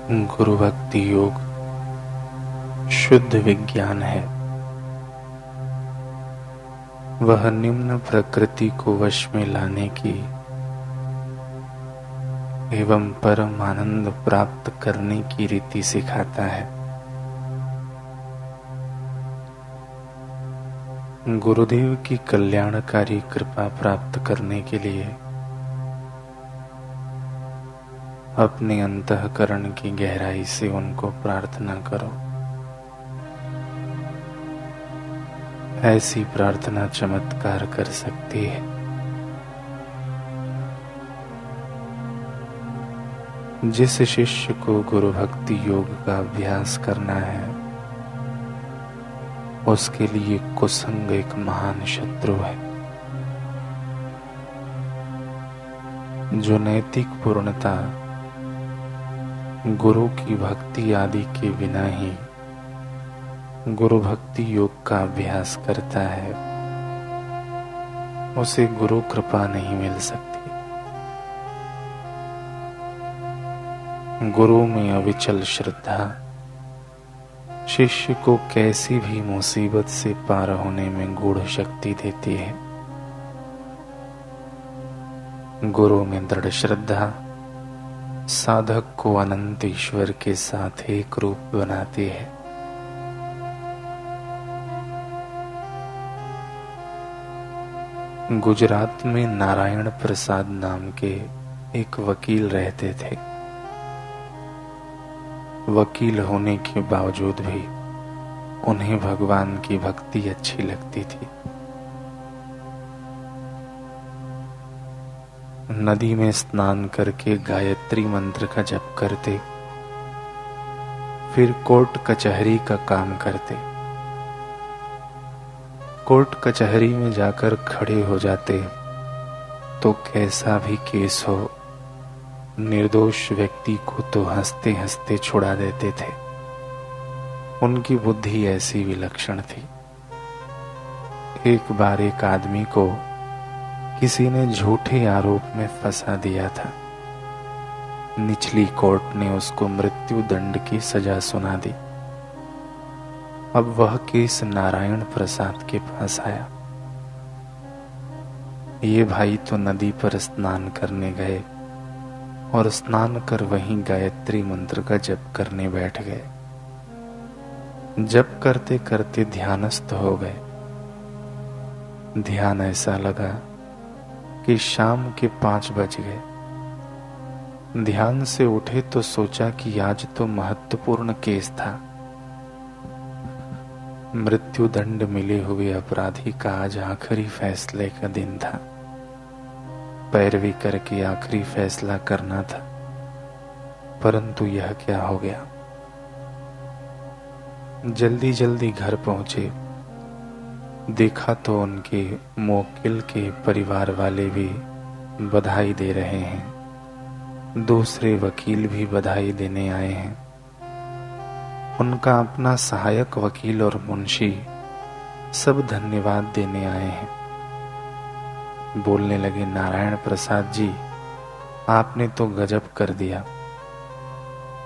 गुरु भक्ति योग शुद्ध विज्ञान है। वह निम्न प्रकृति को वश में लाने की एवं परम आनंद प्राप्त करने की रीति सिखाता है। गुरुदेव की कल्याणकारी कृपा प्राप्त करने के लिए अपने अंतःकरण की गहराई से उनको प्रार्थना करो। ऐसी प्रार्थना चमत्कार कर सकती है। जिस शिष्य को गुरु भक्ति योग का अभ्यास करना है, उसके लिए कुसंग एक महान शत्रु है। जो नैतिक पूर्णता गुरु की भक्ति आदि के बिना ही गुरु भक्ति योग का अभ्यास करता है, उसे गुरु कृपा नहीं मिल सकती। गुरु में अविचल श्रद्धा शिष्य को कैसी भी मुसीबत से पार होने में गूढ़ शक्ति देती है। गुरु में दृढ़ श्रद्धा साधक को अनंत ईश्वर के साथ एक रूप बनाती है। गुजरात में नारायण प्रसाद नाम के एक वकील रहते थे। वकील होने के बावजूद भी उन्हें भगवान की भक्ति अच्छी लगती थी। नदी में स्नान करके गायत्री मंत्र का जप करते, फिर कोर्ट कचहरी का काम करते। कोर्ट कचहरी में जाकर खड़े हो जाते तो कैसा भी केस हो, निर्दोष व्यक्ति को तो हंसते हंसते छुड़ा देते थे। उनकी बुद्धि ऐसी विलक्षण थी। एक बार एक आदमी को किसी ने झूठे आरोप में फंसा दिया था। निचली कोर्ट ने उसको मृत्यु दंड की सजा सुना दी। अब वह केस नारायण प्रसाद के पास आया। ये भाई तो नदी पर स्नान करने गए और स्नान कर वहीं गायत्री मंत्र का जप करने बैठ गए। जप करते करते ध्यानस्थ हो गए। ध्यान ऐसा लगा कि शाम के 5 बज गए। ध्यान से उठे तो सोचा कि आज तो महत्वपूर्ण केस था। मृत्यु दंड मिले हुए अपराधी का आज आखिरी फैसले का दिन था। पैरवी करके आखिरी फैसला करना था, परंतु यह क्या हो गया। जल्दी जल्दी घर पहुंचे। देखा तो उनके मुवक्किल के परिवार वाले भी बधाई दे रहे हैं। दूसरे वकील भी बधाई देने आए हैं। उनका अपना सहायक वकील और मुंशी सब धन्यवाद देने आए हैं। बोलने लगे, नारायण प्रसाद जी, आपने तो गजब कर दिया।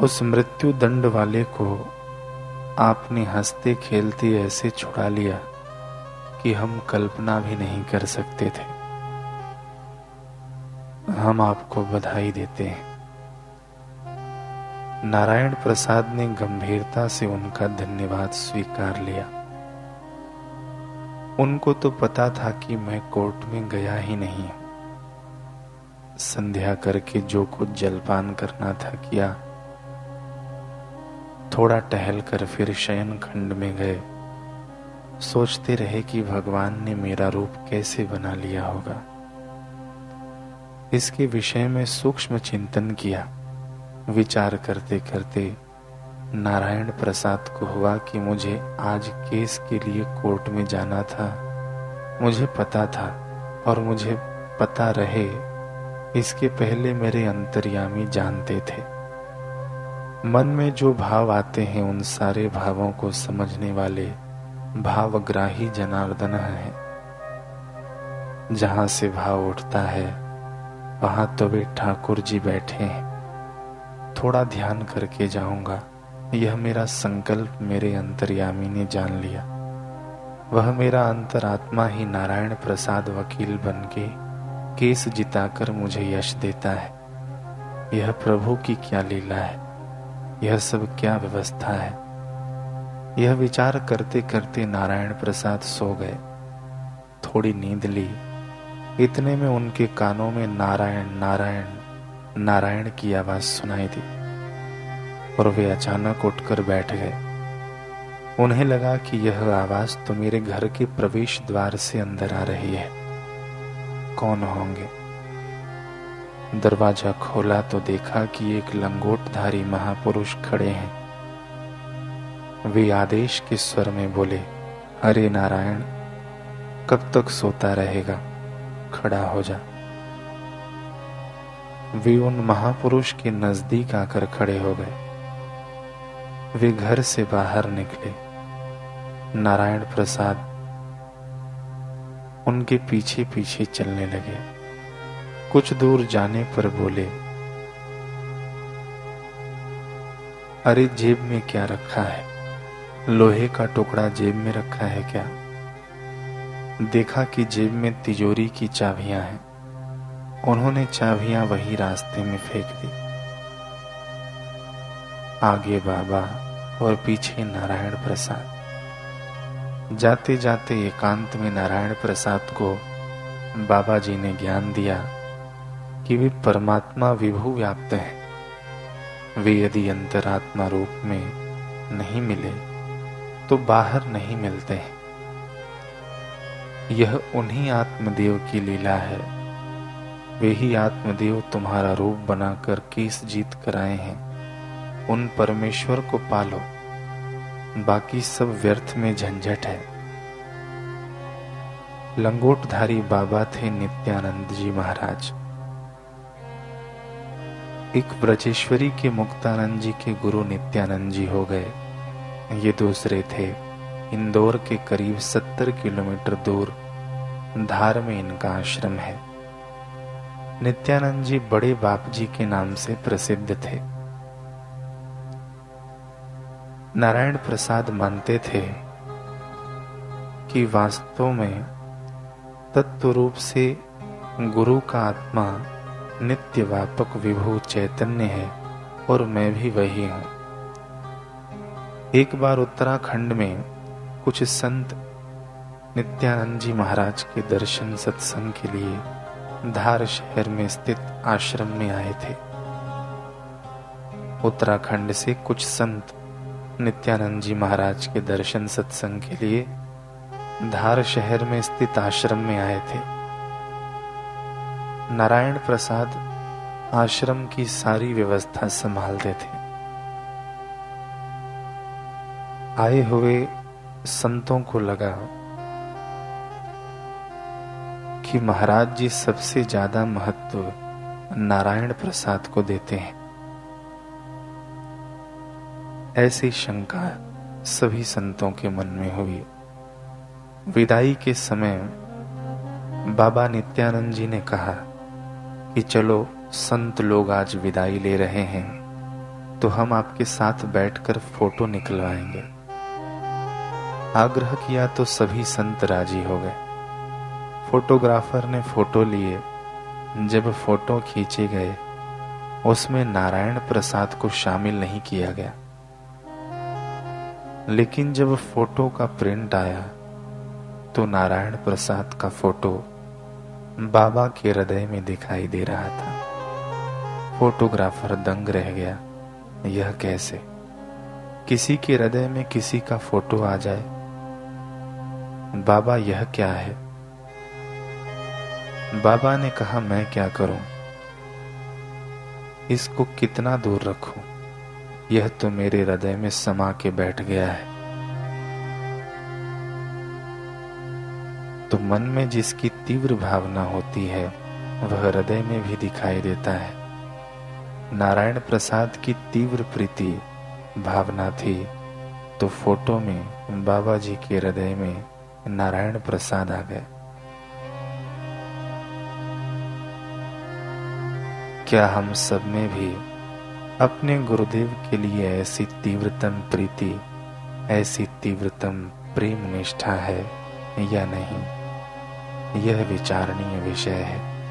उस मृत्यु दंड वाले को आपने हंसते खेलते ऐसे छुड़ा लिया कि हम कल्पना भी नहीं कर सकते थे। हम आपको बधाई देते हैं। नारायण प्रसाद ने गंभीरता से उनका धन्यवाद स्वीकार लिया। उनको तो पता था कि मैं कोर्ट में गया ही नहीं। संध्या करके जो कुछ जलपान करना था किया। थोड़ा टहल कर फिर शयन खंड में गए। सोचते रहे कि भगवान ने मेरा रूप कैसे बना लिया होगा। इसके विषय में सूक्ष्म चिंतन किया। विचार करते करते नारायण प्रसाद को हुआ कि मुझे आज केस के लिए कोर्ट में जाना था। मुझे पता था और मुझे पता रहे, इसके पहले मेरे अंतर्यामी जानते थे। मन में जो भाव आते हैं उन सारे भावों को समझने वाले भावग्राही जनार्दन है। जहां से भाव उठता है वहां तो वे ठाकुर जी बैठे हैं। थोड़ा ध्यान करके जाऊंगा, यह मेरा संकल्प मेरे अंतर्यामी ने जान लिया। वह मेरा अंतरात्मा ही नारायण प्रसाद वकील बनके केस जिताकर मुझे यश देता है। यह प्रभु की क्या लीला है, यह सब क्या व्यवस्था है। यह विचार करते करते नारायण प्रसाद सो गए। थोड़ी नींद ली, इतने में उनके कानों में नारायण नारायण नारायण की आवाज सुनाई दी और वे अचानक उठकर बैठ गए। उन्हें लगा कि यह आवाज तो मेरे घर के प्रवेश द्वार से अंदर आ रही है। कौन होंगे? दरवाजा खोला तो देखा कि एक लंगोटधारी महापुरुष खड़े हैं। वे आदेश के स्वर में बोले, अरे नारायण, कब तक सोता रहेगा, खड़ा हो जा। वे उन महापुरुष के नजदीक आकर खड़े हो गए। वे घर से बाहर निकले। नारायण प्रसाद उनके पीछे पीछे चलने लगे। कुछ दूर जाने पर बोले, अरे जेब में क्या रखा है? लोहे का टुकड़ा जेब में रखा है क्या? देखा कि जेब में तिजोरी की चाबियां हैं। उन्होंने चाबियां वही रास्ते में फेंक दी। आगे बाबा और पीछे नारायण प्रसाद। जाते जाते एकांत में नारायण प्रसाद को बाबा जी ने ज्ञान दिया कि वे परमात्मा विभु व्याप्त हैं। वे यदि अंतरात्मा रूप में नहीं मिले तो बाहर नहीं मिलते हैं। यह उन्हीं आत्मदेव की लीला है। वे ही आत्मदेव तुम्हारा रूप बनाकर केस जीत कर आए हैं। उन परमेश्वर को पालो, बाकी सब व्यर्थ में झंझट है। लंगोटधारी बाबा थे नित्यानंद जी महाराज। एक ब्रजेश्वरी के मुक्तानंद जी के गुरु नित्यानंद जी हो गए। ये दूसरे थे। इंदौर के करीब 70 किलोमीटर दूर धार में इनका आश्रम है। नित्यानंद जी बड़े बाप जी के नाम से प्रसिद्ध थे। नारायण प्रसाद मानते थे कि वास्तव में तत्व रूप से गुरु का आत्मा नित्य व्यापक विभु चैतन्य है और मैं भी वही हूं। एक बार उत्तराखंड में कुछ संत नित्यानंद जी महाराज के दर्शन सत्संग के लिए धार शहर में स्थित आश्रम में आए थे। उत्तराखंड से कुछ संत नित्यानंद जी महाराज के दर्शन सत्संग के लिए धार शहर में स्थित आश्रम में आए थे। नारायण प्रसाद आश्रम की सारी व्यवस्था संभालते थे। आए हुए संतों को लगा कि महाराज जी सबसे ज्यादा महत्व नारायण प्रसाद को देते हैं। ऐसी शंका सभी संतों के मन में हुई। विदाई के समय बाबा नित्यानंद जी ने कहा कि चलो, संत लोग आज विदाई ले रहे हैं तो हम आपके साथ बैठकर फोटो निकलवाएंगे। आग्रह किया तो सभी संत राजी हो गए। फोटोग्राफर ने फोटो लिए। जब फोटो खींचे गए उसमें नारायण प्रसाद को शामिल नहीं किया गया, लेकिन जब फोटो का प्रिंट आया तो नारायण प्रसाद का फोटो बाबा के हृदय में दिखाई दे रहा था। फोटोग्राफर दंग रह गया। यह कैसे? किसी के हृदय में किसी का फोटो आ जाए। बाबा, यह क्या है? बाबा ने कहा, मैं क्या करूं, इसको कितना दूर रखूं? यह तो मेरे हृदय में समा के बैठ गया है। तो मन में जिसकी तीव्र भावना होती है वह हृदय में भी दिखाई देता है। नारायण प्रसाद की तीव्र प्रीति भावना थी तो फोटो में बाबा जी के हृदय में नारायण प्रसाद आ गए। क्या हम सब में भी अपने गुरुदेव के लिए ऐसी तीव्रतम प्रीति, ऐसी तीव्रतम प्रेम निष्ठा है या नहीं, यह विचारणीय विषय है।